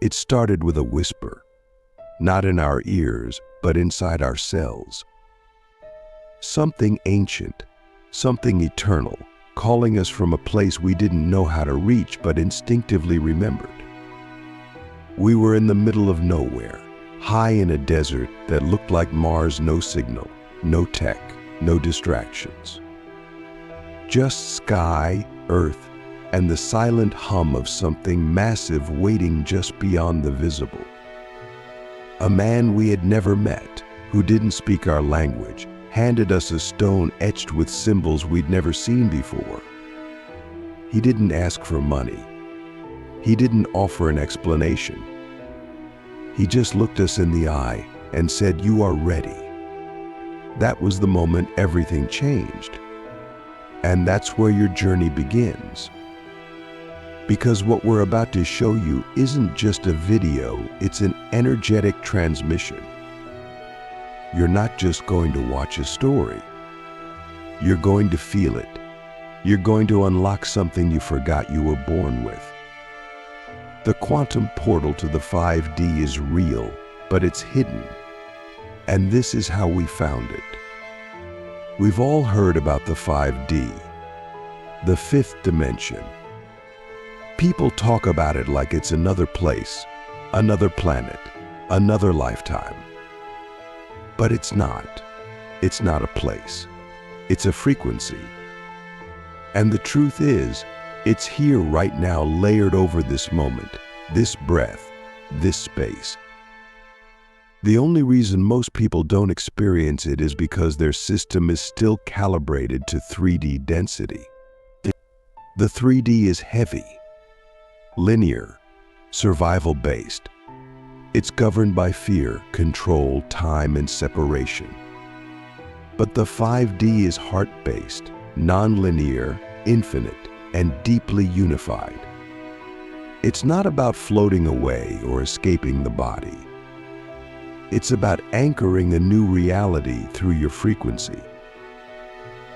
It started with a whisper, not in our ears, but inside ourselves. Something ancient, something eternal, calling us from a place we didn't know how to reach but instinctively remembered. We were in the middle of nowhere, high in a desert that looked like Mars. No signal, no tech, no distractions. Just sky, earth, and the silent hum of something massive waiting just beyond the visible. A man we had never met, who didn't speak our language, handed us a stone etched with symbols we'd never seen before. He didn't ask for money. He didn't offer an explanation. He just looked us in the eye and said, "You are ready." That was the moment everything changed. And that's where your journey begins. Because what we're about to show you isn't just a video, it's an energetic transmission. You're not just going to watch a story. You're going to feel it. You're going to unlock something you forgot you were born with. The quantum portal to the 5D is real, but it's hidden. And this is how we found it. We've all heard about the 5D, the fifth dimension. People talk about it like it's another place, another planet, another lifetime. But it's not. It's not a place. It's a frequency. And the truth is, it's here right now, layered over this moment, this breath, this space. The only reason most people don't experience it is because their system is still calibrated to 3D density. The 3D is heavy, linear, survival-based. It's governed by fear, control, time, and separation. But the 5D is heart-based, non-linear, infinite, and deeply unified. It's not about floating away or escaping the body. It's about anchoring a new reality through your frequency.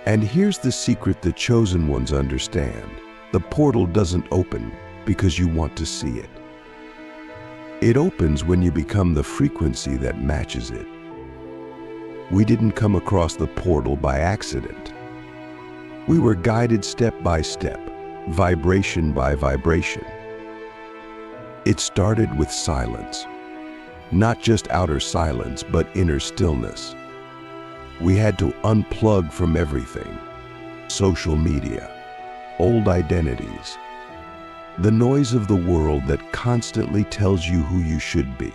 And here's the secret the chosen ones understand. The portal doesn't open because you want to see it. It opens when you become the frequency that matches it. We didn't come across the portal by accident. We were guided step by step, vibration by vibration. It started with silence. Not just outer silence, but inner stillness. We had to unplug from everything. Social media, old identities, the noise of the world that constantly tells you who you should be.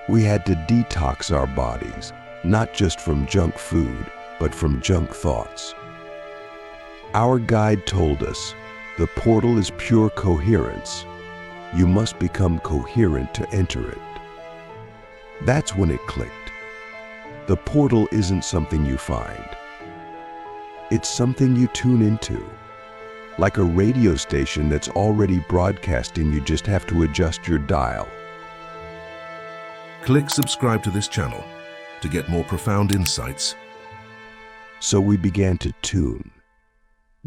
We had to detox our bodies, not just from junk food, but from junk thoughts. Our guide told us, the portal is pure coherence. You must become coherent to enter it. That's when it clicked. The portal isn't something you find. It's something you tune into. Like a radio station that's already broadcasting, you just have to adjust your dial. Click subscribe to this channel to get more profound insights. So we began to tune.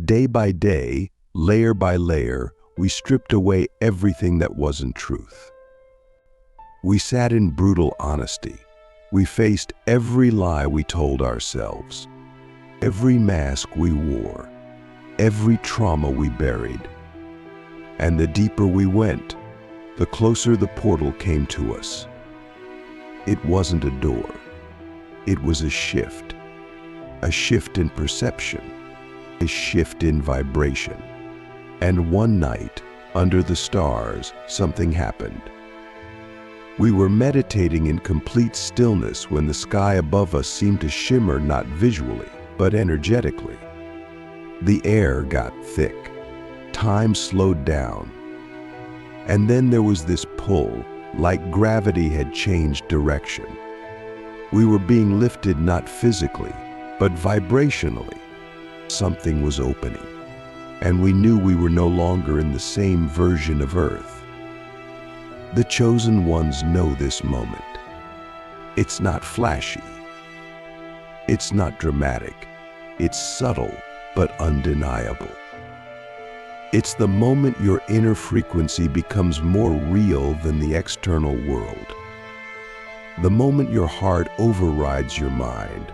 Day by day, layer by layer, we stripped away everything that wasn't truth. We sat in brutal honesty. We faced every lie we told ourselves, every mask we wore, every trauma we buried. And the deeper we went, the closer the portal came to us. It wasn't a door. It was a shift in perception, a shift in vibration. And one night, under the stars, something happened. We were meditating in complete stillness when the sky above us seemed to shimmer not visually, but energetically. The air got thick. Time slowed down. And then there was this pull, like gravity had changed direction. We were being lifted not physically, but vibrationally. Something was opening, and we knew we were no longer in the same version of Earth. The chosen ones know this moment. It's not flashy. It's not dramatic. It's subtle, but undeniable. It's the moment your inner frequency becomes more real than the external world. The moment your heart overrides your mind.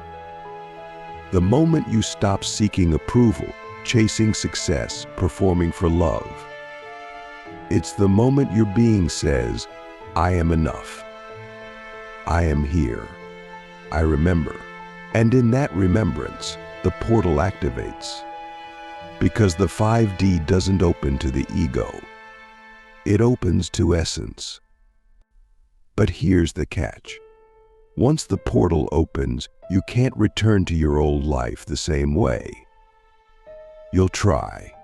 The moment you stop seeking approval, chasing success, performing for love. It's the moment your being says, I am enough. I am here. I remember. And in that remembrance, the portal activates. Because the 5D doesn't open to the ego. It opens to essence. But here's the catch. Once the portal opens, you can't return to your old life the same way. You'll try.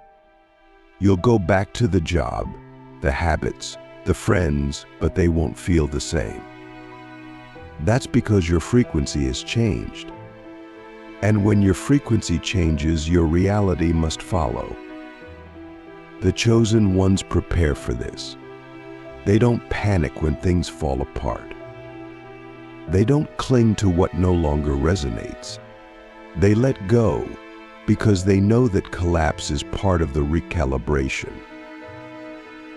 You'll go back to the job, the habits, the friends, but they won't feel the same. That's because your frequency has changed. And when your frequency changes, your reality must follow. The chosen ones prepare for this. They don't panic when things fall apart. They don't cling to what no longer resonates. They let go because they know that collapse is part of the recalibration.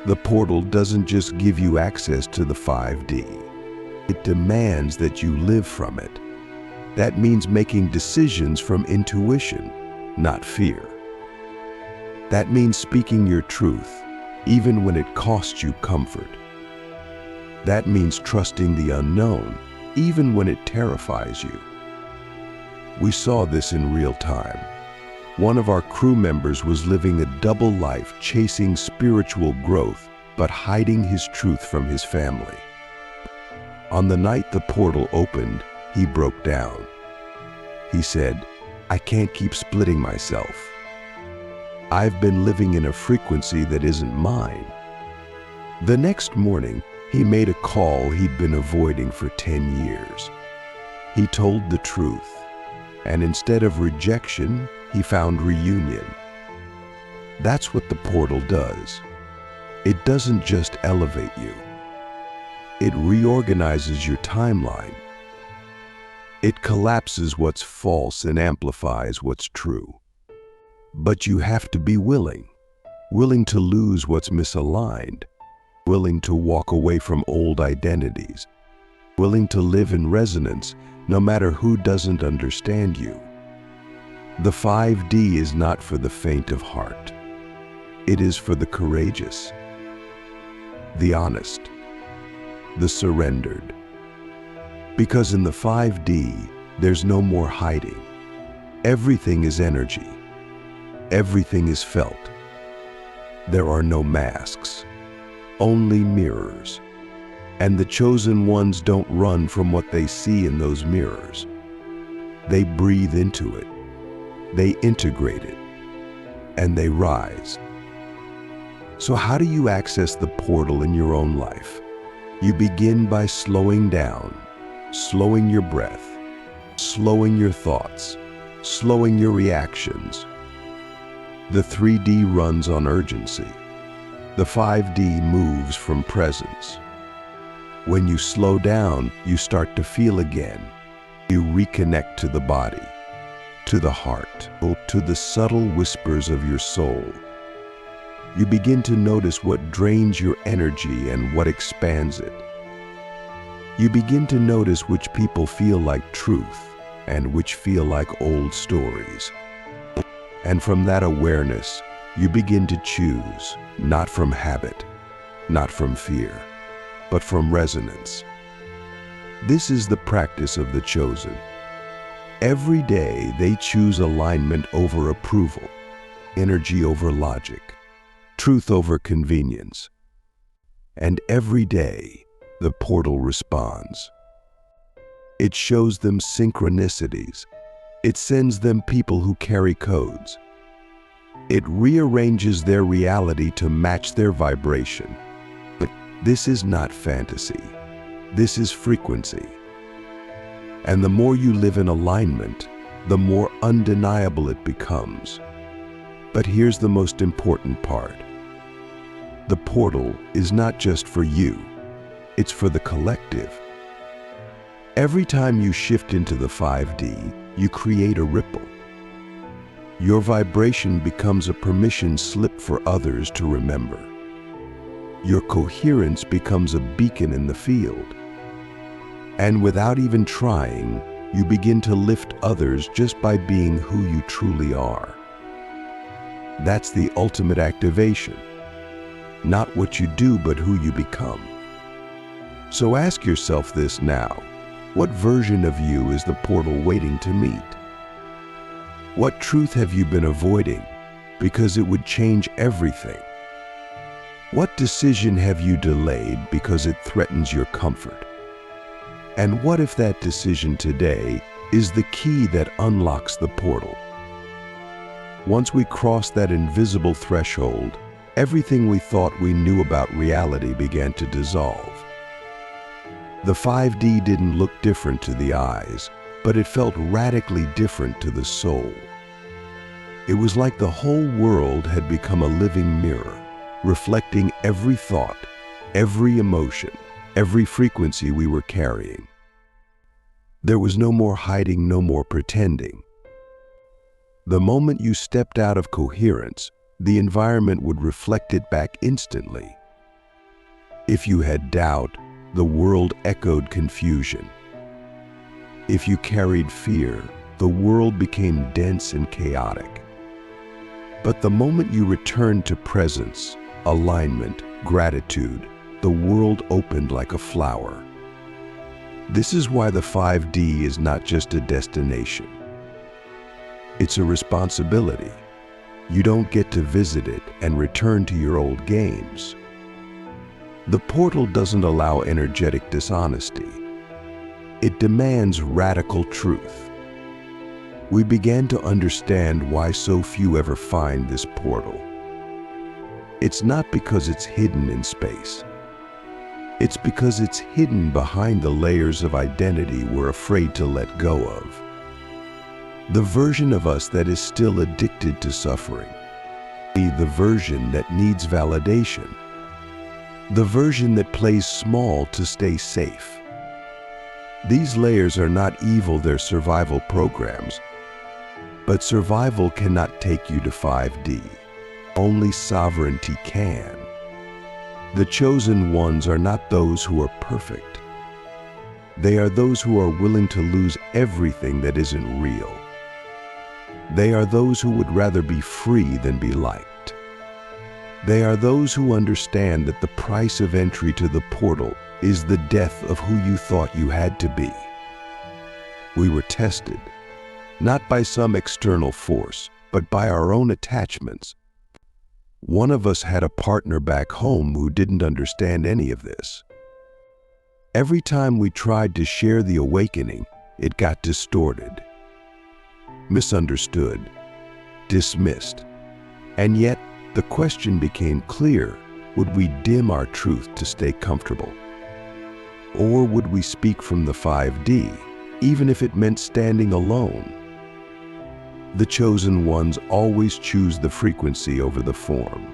The portal doesn't just give you access to the 5D. It demands that you live from it. That means making decisions from intuition, not fear. That means speaking your truth, even when it costs you comfort. That means trusting the unknown, even when it terrifies you. We saw this in real time. One of our crew members was living a double life, chasing spiritual growth, but hiding his truth from his family. On the night the portal opened, he broke down. He said, I can't keep splitting myself. I've been living in a frequency that isn't mine. The next morning, he made a call he'd been avoiding for 10 years. He told the truth, and instead of rejection, he found reunion. That's what the portal does. It doesn't just elevate you. It reorganizes your timeline. It collapses what's false and amplifies what's true. But you have to be willing to lose what's misaligned, willing to walk away from old identities, willing to live in resonance no matter who doesn't understand you. The 5D is not for the faint of heart. It is for the courageous, the honest, the surrendered. Because in the 5D, there's no more hiding. Everything is energy. Everything is felt. There are no masks, only mirrors. And the chosen ones don't run from what they see in those mirrors. They breathe into it. They integrate it. And they rise. So how do you access the portal in your own life? You begin by slowing down, slowing your breath, slowing your thoughts, slowing your reactions. The 3D runs on urgency. The 5D moves from presence. When you slow down, you start to feel again. You reconnect to the body, to the heart, to the subtle whispers of your soul. You begin to notice what drains your energy and what expands it. You begin to notice which people feel like truth and which feel like old stories. And from that awareness, you begin to choose, not from habit, not from fear, but from resonance. This is the practice of the chosen. Every day they choose alignment over approval, energy over logic, truth over convenience. And every day, the portal responds. It shows them synchronicities. It sends them people who carry codes. It rearranges their reality to match their vibration. But this is not fantasy. This is frequency. And the more you live in alignment, the more undeniable it becomes. But here's the most important part. The portal is not just for you. It's for the collective. Every time you shift into the 5D, you create a ripple. Your vibration becomes a permission slip for others to remember. Your coherence becomes a beacon in the field. And without even trying, you begin to lift others just by being who you truly are. That's the ultimate activation. Not what you do, but who you become. So ask yourself this now. What version of you is the portal waiting to meet? What truth have you been avoiding because it would change everything? What decision have you delayed because it threatens your comfort? And what if that decision today is the key that unlocks the portal? Once we cross that invisible threshold, everything we thought we knew about reality began to dissolve. The 5D didn't look different to the eyes, but it felt radically different to the soul. It was like the whole world had become a living mirror, reflecting every thought, every emotion, every frequency we were carrying. There was no more hiding, no more pretending. The moment you stepped out of coherence, the environment would reflect it back instantly. If you had doubt, the world echoed confusion. If you carried fear, the world became dense and chaotic. But the moment you returned to presence, alignment, gratitude, the world opened like a flower. This is why the 5D is not just a destination. It's a responsibility. You don't get to visit it and return to your old games. The portal doesn't allow energetic dishonesty. It demands radical truth. We began to understand why so few ever find this portal. It's not because it's hidden in space. It's because it's hidden behind the layers of identity we're afraid to let go of. The version of us that is still addicted to suffering. The version that needs validation. The version that plays small to stay safe. These layers are not evil, they're survival programs. But survival cannot take you to 5D. Only sovereignty can. The chosen ones are not those who are perfect. They are those who are willing to lose everything that isn't real. They are those who would rather be free than be liked. They are those who understand that the price of entry to the portal is the death of who you thought you had to be. We were tested, not by some external force, but by our own attachments. One of us had a partner back home who didn't understand any of this. Every time we tried to share the awakening, it got distorted, misunderstood, dismissed. And yet, the question became clear: would we dim our truth to stay comfortable? Or would we speak from the 5D, even if it meant standing alone? The chosen ones always choose the frequency over the form,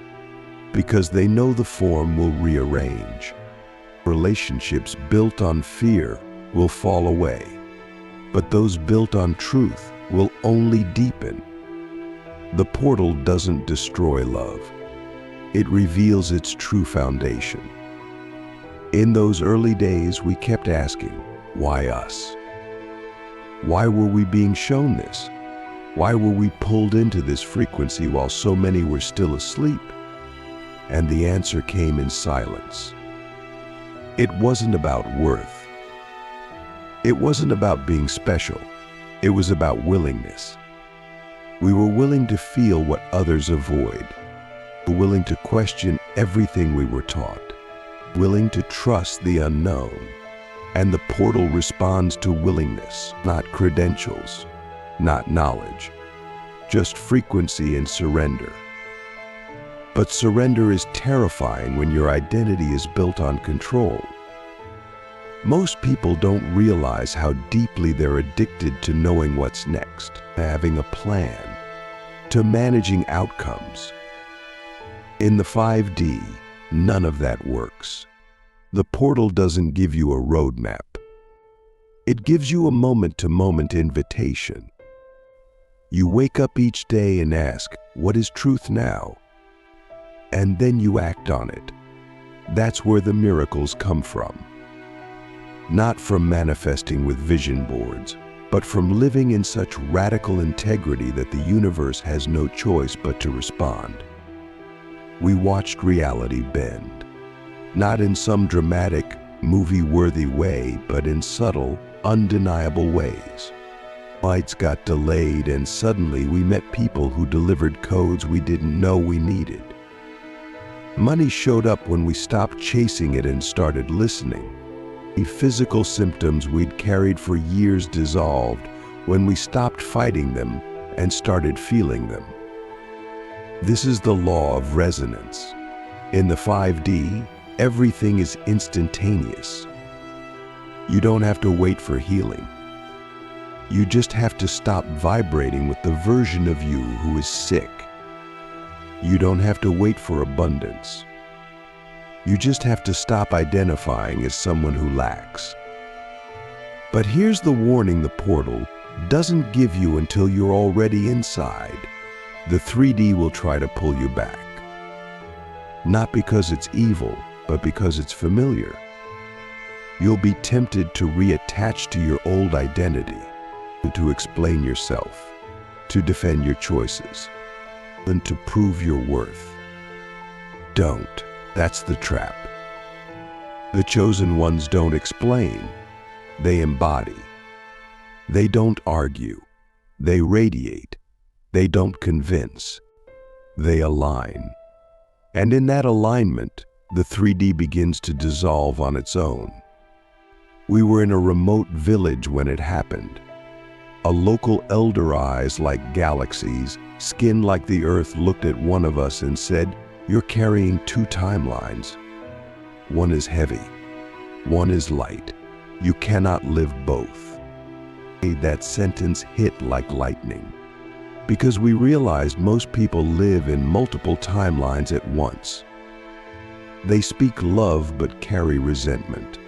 because they know the form will rearrange. Relationships built on fear will fall away, but those built on truth will only deepen. The portal doesn't destroy love. It reveals its true foundation. In those early days, we kept asking, why us? Why were we being shown this? Why were we pulled into this frequency while so many were still asleep? And the answer came in silence. It wasn't about worth. It wasn't about being special. It was about willingness. We were willing to feel what others avoid, willing to question everything we were taught, willing to trust the unknown. And the portal responds to willingness, not credentials, not knowledge, just frequency and surrender. But surrender is terrifying when your identity is built on control. Most people don't realize how deeply they're addicted to knowing what's next, to having a plan, to managing outcomes. In the 5D, none of that works. The portal doesn't give you a roadmap. It gives you a moment-to-moment invitation. You wake up each day and ask, what is truth now? And then you act on it. That's where the miracles come from. Not from manifesting with vision boards, but from living in such radical integrity that the universe has no choice but to respond. We watched reality bend, not in some dramatic, movie-worthy way, but in subtle, undeniable ways. Flights got delayed, and suddenly we met people who delivered codes we didn't know we needed. Money showed up when we stopped chasing it and started listening. The physical symptoms we'd carried for years dissolved when we stopped fighting them and started feeling them. This is the law of resonance. In the 5D, everything is instantaneous. You don't have to wait for healing. You just have to stop vibrating with the version of you who is sick. You don't have to wait for abundance. You just have to stop identifying as someone who lacks. But here's the warning the portal doesn't give you until you're already inside. The 3D will try to pull you back. Not because it's evil, but because it's familiar. You'll be tempted to reattach to your old identity, to explain yourself, to defend your choices, and to prove your worth. Don't. That's the trap. The chosen ones don't explain. They embody. They don't argue. They radiate. They don't convince. They align. And in that alignment, the 3D begins to dissolve on its own. We were in a remote village when it happened. A local elder, eyes like galaxies, skin like the earth, looked at one of us and said, "You're carrying two timelines. One is heavy. One is light. You cannot live both." That sentence hit like lightning, because we realized most people live in multiple timelines at once. They speak love but carry resentment.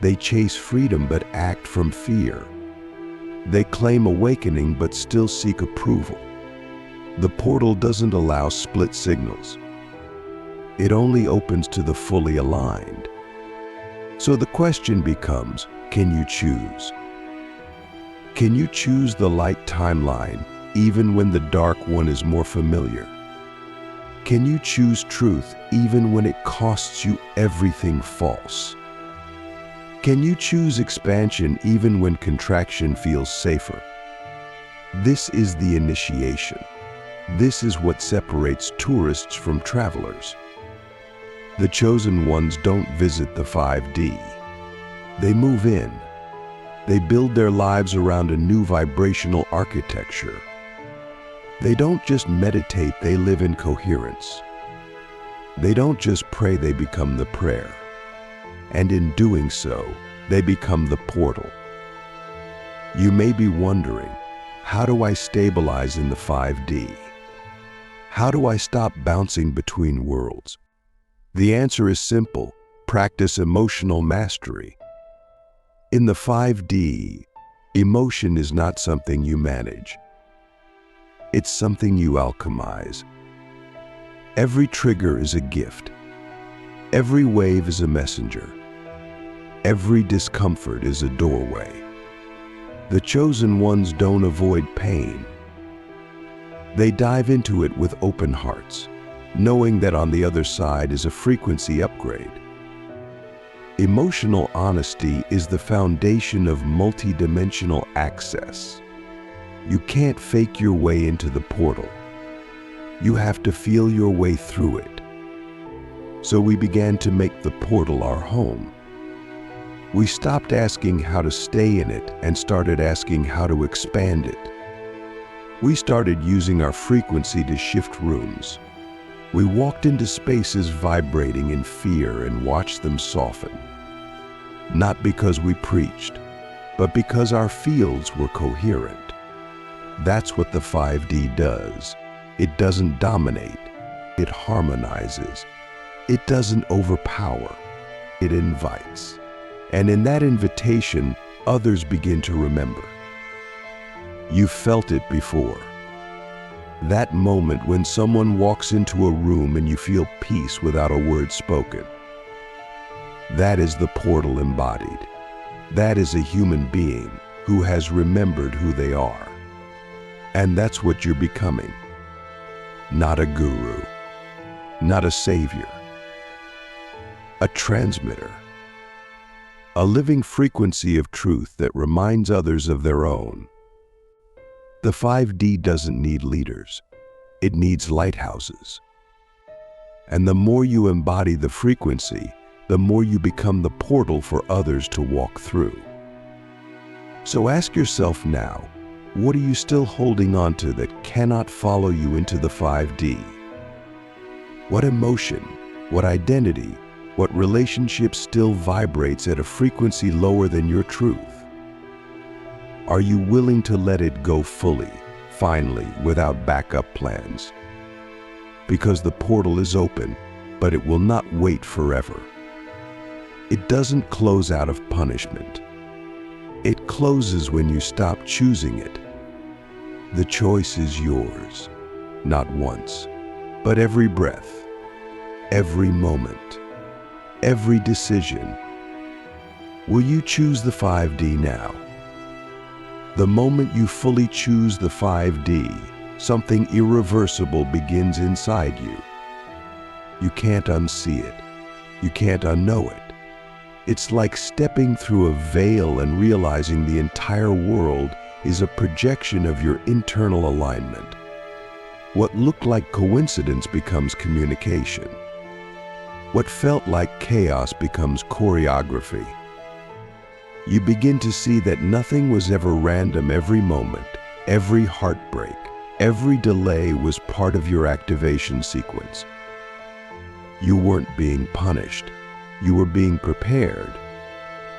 They chase freedom but act from fear. They claim awakening but still seek approval. The portal doesn't allow split signals. It only opens to the fully aligned. So the question becomes, can you choose? Can you choose the light timeline even when the dark one is more familiar? Can you choose truth even when it costs you everything false? Can you choose expansion even when contraction feels safer? This is the initiation. This is what separates tourists from travelers. The chosen ones don't visit the 5D. They move in. They build their lives around a new vibrational architecture. They don't just meditate, they live in coherence. They don't just pray, they become the prayer. And in doing so, they become the portal. You may be wondering, how do I stabilize in the 5D? How do I stop bouncing between worlds? The answer is simple: practice emotional mastery. In the 5D, emotion is not something you manage. It's something you alchemize. Every trigger is a gift. Every wave is a messenger. Every discomfort is a doorway. The chosen ones don't avoid pain. They dive into it with open hearts, knowing that on the other side is a frequency upgrade. Emotional honesty is the foundation of multidimensional access. You can't fake your way into the portal. You have to feel your way through it. So we began to make the portal our home. We stopped asking how to stay in it and started asking how to expand it. We started using our frequency to shift rooms. We walked into spaces vibrating in fear and watched them soften. Not because we preached, but because our fields were coherent. That's what the 5D does. It doesn't dominate. It harmonizes. It doesn't overpower. It invites. And in that invitation, others begin to remember. You've felt it before. That moment when someone walks into a room and you feel peace without a word spoken. That is the portal embodied. That is a human being who has remembered who they are. And that's what you're becoming. Not a guru, not a savior, a transmitter, a living frequency of truth that reminds others of their own. The 5D doesn't need leaders, it needs lighthouses. And the more you embody the frequency, the more you become the portal for others to walk through. So ask yourself now, what are you still holding on to that cannot follow you into the 5D? What emotion, what identity, what relationship still vibrates at a frequency lower than your truth? Are you willing to let it go fully, finally, without backup plans? Because the portal is open, but it will not wait forever. It doesn't close out of punishment. It closes when you stop choosing it. The choice is yours, not once, but every breath, every moment, every decision. Will you choose the 5D now? The moment you fully choose the 5D, something irreversible begins inside you. You can't unsee it. You can't unknow it. It's like stepping through a veil and realizing the entire world is a projection of your internal alignment. What looked like coincidence becomes communication. What felt like chaos becomes choreography. You begin to see that nothing was ever random. Every moment, every heartbreak, every delay was part of your activation sequence. You weren't being punished. You were being prepared.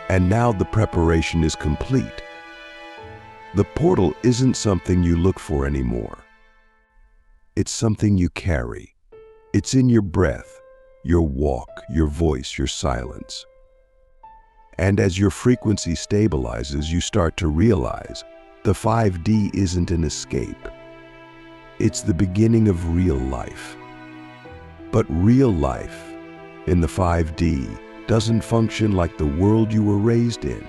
And now the preparation is complete. The portal isn't something you look for anymore. It's something you carry. It's in your breath, your walk, your voice, your silence. And as your frequency stabilizes, you start to realize the 5D isn't an escape. It's the beginning of real life. But real life in the 5D doesn't function like the world you were raised in.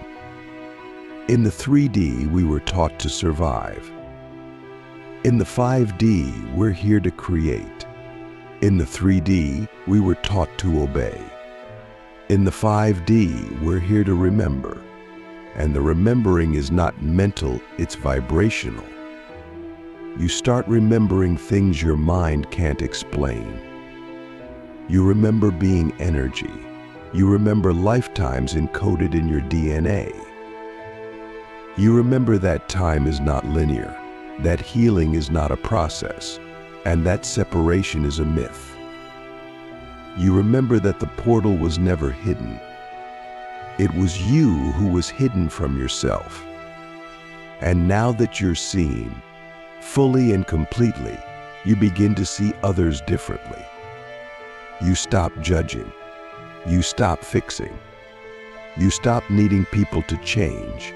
In the 3D, we were taught to survive. In the 5D, we're here to create. In the 3D, we were taught to obey. In the 5D, we're here to remember. And the remembering is not mental, it's vibrational. You start remembering things your mind can't explain. You remember being energy. You remember lifetimes encoded in your DNA. You remember that time is not linear, that healing is not a process, and that separation is a myth. You remember that the portal was never hidden. It was you who was hidden from yourself. And now that you're seen, fully and completely, you begin to see others differently. You stop judging. You stop fixing. You stop needing people to change.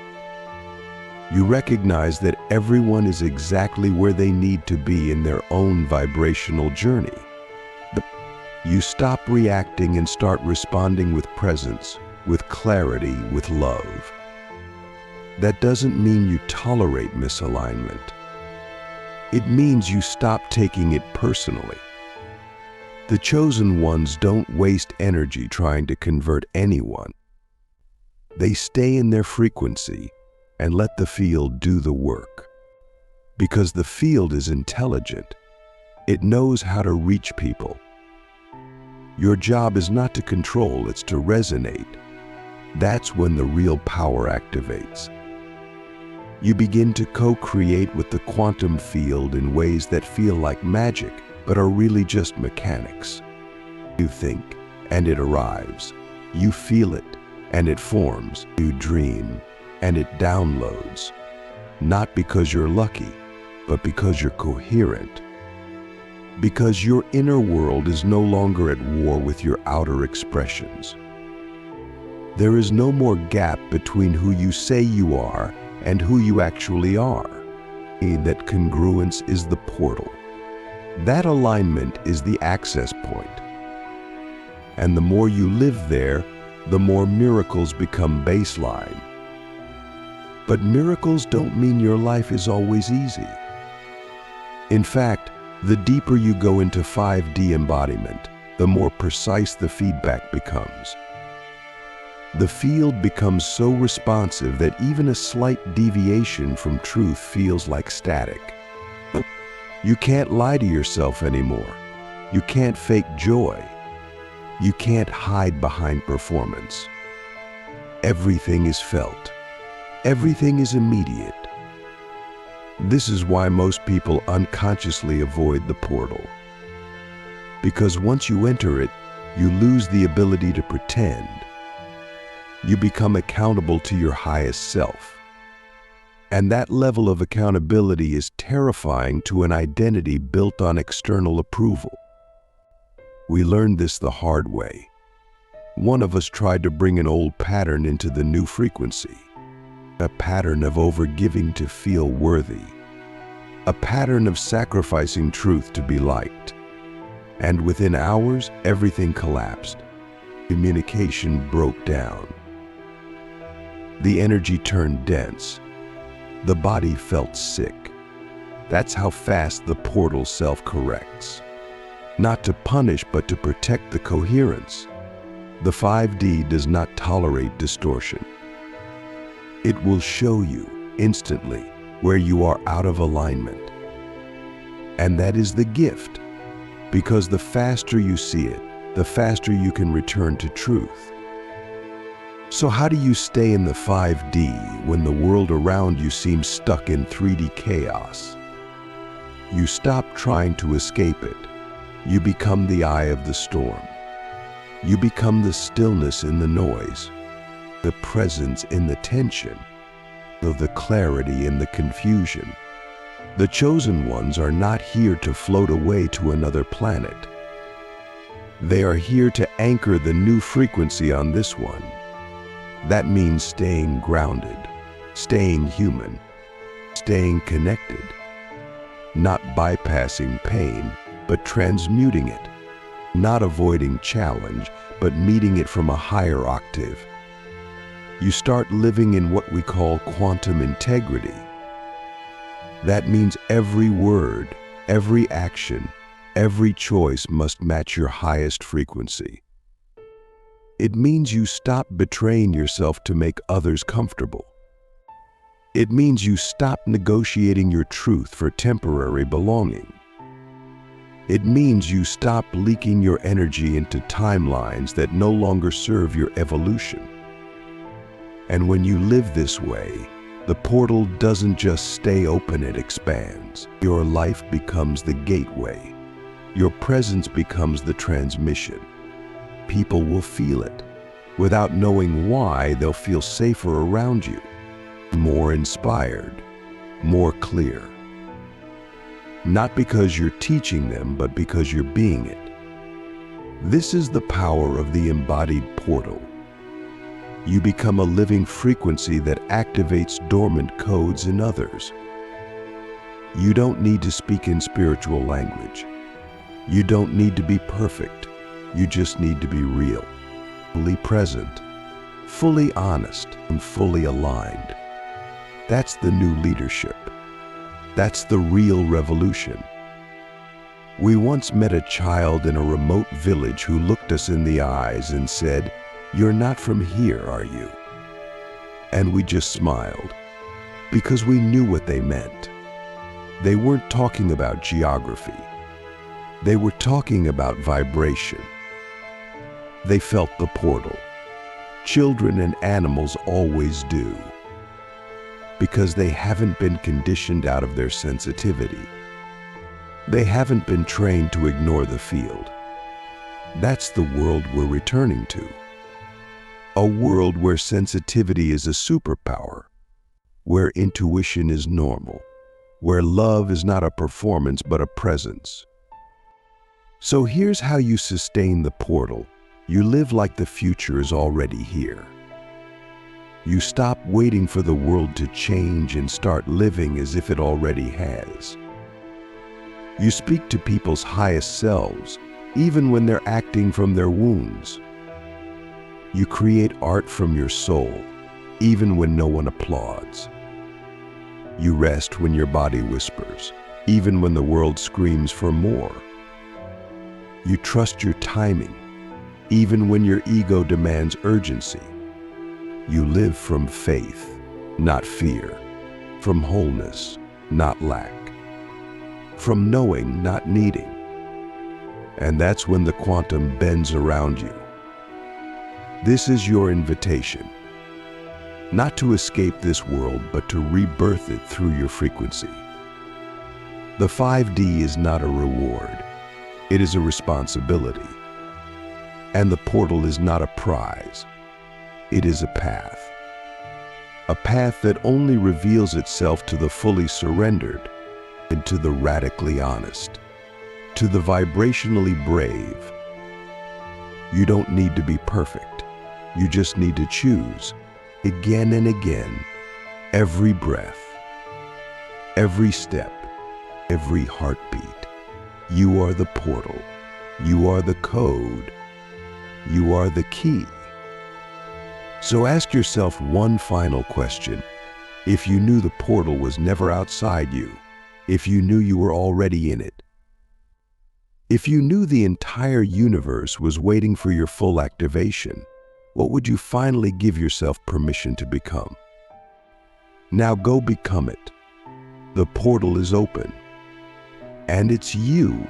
You recognize that everyone is exactly where they need to be in their own vibrational journey. You stop reacting and start responding with presence, with clarity, with love. That doesn't mean you tolerate misalignment. It means you stop taking it personally. The chosen ones don't waste energy trying to convert anyone. They stay in their frequency and let the field do the work. Because the field is intelligent. It knows how to reach people. Your job is not to control, it's to resonate. That's when the real power activates. You begin to co-create with the quantum field in ways that feel like magic, but are really just mechanics. You think, and it arrives. You feel it, and it forms. You dream, and it downloads. Not because you're lucky, but because you're coherent. Because your inner world is no longer at war with your outer expressions. There is no more gap between who you say you are and who you actually are. That congruence is the portal. That alignment is the access point. And the more you live there, the more miracles become baseline. But miracles don't mean your life is always easy. In fact, the deeper you go into 5D embodiment, the more precise the feedback becomes. The field becomes so responsive that even a slight deviation from truth feels like static. You can't lie to yourself anymore. You can't fake joy. You can't hide behind performance. Everything is felt. Everything is immediate. This is why most people unconsciously avoid the portal. Because once you enter it, you lose the ability to pretend. You become accountable to your highest self. And that level of accountability is terrifying to an identity built on external approval. We learned this the hard way. One of us tried to bring an old pattern into the new frequency. A pattern of overgiving to feel worthy. A pattern of sacrificing truth to be liked. And within hours, everything collapsed. Communication broke down. The energy turned dense. The body felt sick. That's how fast the portal self-corrects. Not to punish, but to protect the coherence. The 5D does not tolerate distortion. It will show you instantly where you are out of alignment. And that is the gift, because the faster you see it, the faster you can return to truth. So how do you stay in the 5D when the world around you seems stuck in 3D chaos? You stop trying to escape it. You become the eye of the storm. You become the stillness in the noise, the presence in the tension, the clarity in the confusion. The chosen ones are not here to float away to another planet. They are here to anchor the new frequency on this one. That means staying grounded, staying human, staying connected, not bypassing pain, but transmuting it, not avoiding challenge, but meeting it from a higher octave. You start living in what we call quantum integrity. That means every word, every action, every choice must match your highest frequency. It means you stop betraying yourself to make others comfortable. It means you stop negotiating your truth for temporary belonging. It means you stop leaking your energy into timelines that no longer serve your evolution. And when you live this way, the portal doesn't just stay open, it expands. Your life becomes the gateway. Your presence becomes the transmission. People will feel it. Without knowing why, they'll feel safer around you, more inspired, more clear. Not because you're teaching them, but because you're being it. This is the power of the embodied portal. You become a living frequency that activates dormant codes in others. You don't need to speak in spiritual language. You don't need to be perfect. You just need to be real, fully present, fully honest, and fully aligned. That's the new leadership. That's the real revolution. We once met a child in a remote village who looked us in the eyes and said, "You're not from here, are you?" And we just smiled, because we knew what they meant. They weren't talking about geography. They were talking about vibration. They felt the portal. Children and animals always do, because they haven't been conditioned out of their sensitivity. They haven't been trained to ignore the field. That's the world we're returning to. A world where sensitivity is a superpower, where intuition is normal, where love is not a performance but a presence. So here's how you sustain the portal. You live like the future is already here. You stop waiting for the world to change and start living as if it already has. You speak to people's highest selves, even when they're acting from their wounds. You create art from your soul, even when no one applauds. You rest when your body whispers, even when the world screams for more. You trust your timing, even when your ego demands urgency. You live from faith, not fear, from wholeness, not lack, from knowing, not needing. And that's when the quantum bends around you. This is your invitation, not to escape this world, but to rebirth it through your frequency. The 5D is not a reward, it is a responsibility. And the portal is not a prize, it is a path. A path that only reveals itself to the fully surrendered and to the radically honest, to the vibrationally brave. You don't need to be perfect. You just need to choose, again and again, every breath, every step, every heartbeat. You are the portal. You are the code. You are the key. So ask yourself one final question. If you knew the portal was never outside you, if you knew you were already in it, if you knew the entire universe was waiting for your full activation, what would you finally give yourself permission to become? Now go become it. The portal is open, and it's you